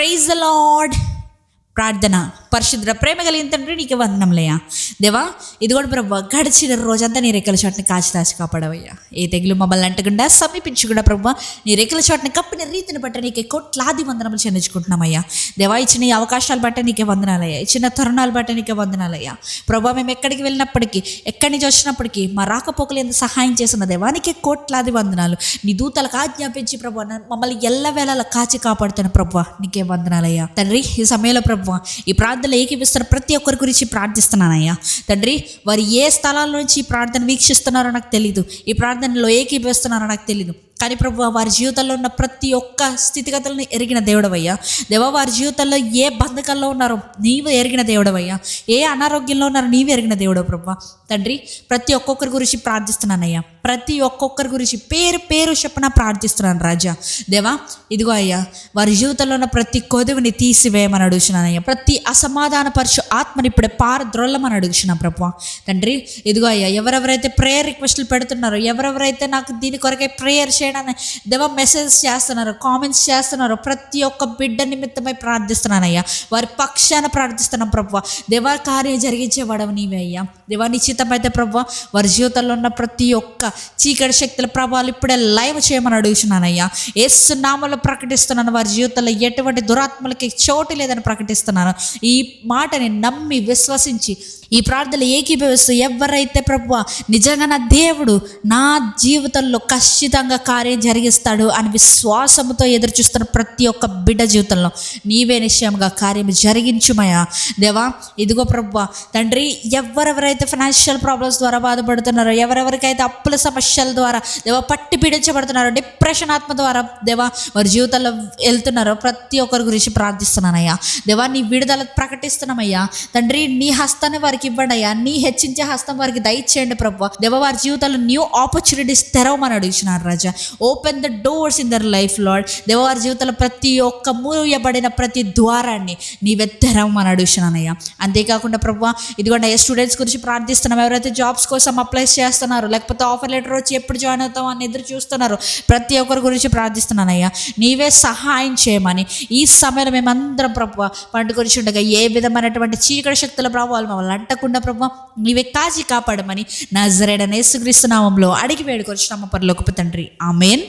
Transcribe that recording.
Praise the lord. ప్రార్థన. పరిశుద్ధ ప్రేమ కలిగిన తండ్రి నీకు వందనములయ్యా. దేవా ఇది కూడా ప్రభు గడిచిన రోజంతా నీ రెక్కల చోటుని కాచి దాచి కాపాడవయ్యా. ఏ తెగులు మమ్మల్ని అంటకుండా సమీపించకుండా ప్రభు నీ రెక్కల చోటుని కప్పిన రీతిని బట్టి నీకే కోట్లాది వందనములు చెల్లించుకుంటున్నామయ్యా. దేవా ఇచ్చిన ఈ అవకాశాలు బట్టి నీకే వందనాలయ్యా, ఇచ్చిన తరుణాలు బట్టి నీకే వందనాలయ్యా. ప్రభు మేము ఎక్కడికి వెళ్ళినప్పటికీ, ఎక్కడి నుంచి వచ్చినప్పటికీ మా రాకపోకలు ఎంత సహాయం చేసిన దేవానికి కోట్లాది వందనాలు. నీ దూతలకు ఆజ్ఞాపించి ప్రభు మమ్మల్ని ఎల్లవేళలా కాచి కాపాడుతున్న ప్రభు నీకే వందనాలయ్యా. తండ్రి ఈ సమయంలో ప్రభు ఈ ప్రార్థనలు ఏకీపిస్తున్న ప్రతి ఒక్కరి గురించి ప్రార్థిస్తున్నానయ్యా. తండ్రి వారు ఏ స్థలాల నుంచి ఈ ప్రార్థన వీక్షిస్తున్నారో నాకు తెలీదు, ఈ ప్రార్థనలో ఏకీపిస్తున్నారో నాకు తెలీదు. కానీ ప్రభు వారి జీవితంలో ఉన్న ప్రతి ఒక్క స్థితిగతులను ఎరిగిన దేవుడవయ్యా. దేవా వారి జీవితంలో ఏ బంధకాల్లో ఉన్నారో నీవు ఎరిగిన దేవుడవయ్యా, ఏ అనారోగ్యంలో ఉన్నారో నీవు ఎరిగిన దేవుడవు ప్రభు. తండ్రి ప్రతి ఒక్కొక్కరి గురించి ప్రార్థిస్తున్నానయ్యా. ప్రతి ఒక్కొక్కరి గురించి పేరు పేరు చెప్పన ప్రార్థిస్తున్నాను రాజా. దేవా ఇదిగో అయ్యా వారి జీవితంలో ఉన్న ప్రతి కొదువుని తీసివేయమని అడుగుతున్నానయ్యా. ప్రతి అసమాధానపరచు ఆత్మని ఇప్పుడే పారద్రోళ్ళమని అడుగుతున్నాను ప్రభు. తండ్రి ఇదిగో అయ్యా ఎవరెవరైతే ప్రేయర్ రిక్వెస్ట్లు పెడుతున్నారో, ఎవరెవరైతే నాకు దీని కొరకై ప్రేయర్ చేయడానికి దేవా మెసేజ్ చేస్తున్నారు, కామెంట్స్ చేస్తున్నారు, ప్రతి ఒక్క బిడ్డ నిమిత్తమై ప్రార్థిస్తున్నానయ్యా. వారి పక్షాన ప్రార్థిస్తున్నాం ప్రభు. దేవా కార్యం జరిగించేవాడవు నీవే అయ్యా. దేవా నిశ్చితమైతే ప్రభు వారి జీవితంలో ఉన్న ప్రతి ఒక్క చీకటి శక్తుల ప్రభావాలు ఇప్పుడే లైవ్ చేయమని అడుగుతున్నానయ్యా. యేసు నామములో ప్రకటిస్తున్నాను, వారి జీవితంలో ఎటువంటి దురాత్మలకి చోటు లేదని ప్రకటిస్తున్నాను. ఈ మాటని నమ్మి విశ్వసించి ఈ ప్రార్థనలు ఏకీభవిస్తూ ఎవరైతే ప్రభువా నిజంగా నా దేవుడు నా జీవితంలో ఖచ్చితంగా కార్యం జరిగిస్తాడు అని విశ్వాసంతో ఎదురు చూస్తున్న ప్రతి ఒక్క బిడ్డ జీవితంలో నీవే నిశ్చయంగా కార్యం జరిగించుమయ్యా. దేవా ఇదిగో ప్రభువా తండ్రి ఎవరెవరైతే ఫైనాన్షియల్ ప్రాబ్లమ్స్ ద్వారా బాధపడుతున్నారో, ఎవరెవరికైతే అప్పుల సమస్యల ద్వారా దేవా పట్టి పీడించబడుతున్నారో, డిప్రెషన్ ఆత్మ ద్వారా దేవా వారి జీవితంలో వెళ్తున్నారో ప్రతి ఒక్కరి గురించి ప్రార్థిస్తున్నానయ్యా. దేవా నీ విడుదల ప్రకటిస్తున్నామయ్యా. తండ్రి నీ హస్తాన్ని వారికి ఇవ్వండి అయ్యా, నీ హెచ్చించే హస్తం వారికి దయచేయండి ప్రభు. దేవ వారి జీవితాల్లో న్యూ ఆపర్చునిటీస్ తెరవమని అడుగుతున్నారు రాజా. Open the doors in their life lord. దేవ వారి జీవితంలో ప్రతి ఒక్క మూయబడిన ప్రతి ద్వారాన్ని నీవే తెరవమని అడుగుతున్నానయ్యా. అంతేకాకుండా ప్రభు ఇదిగోండి అయ్యా స్టూడెంట్స్ గురించి ప్రార్థిస్తున్నాం. ఎవరైతే జాబ్స్ కోసం అప్లై చేస్తున్నారో, లేకపోతే ఆఫర్ లెటర్ వచ్చి ఎప్పుడు జాయిన్ అవుతాం అని ఎదురు చూస్తున్నారో ప్రతి ఒక్కరి గురించి ప్రార్థిస్తున్నానయ్యా. నీవే సహాయం చేయమని ఈ సమయంలో మేమందరం ప్రభు పంట గురించి ఉండగా ఏ విధమైనటువంటి చీకటి శక్తుల ప్రభావాలు మమ్మల్ని అంటకుండా ప్రభు నీవే కాచి కాపాడమని నజరేయుడైన యేసుక్రీస్తు నామములో అడిగి వేడుకొచ్చున్నాము పరలోకపు తండ్రి. ఆమేన్.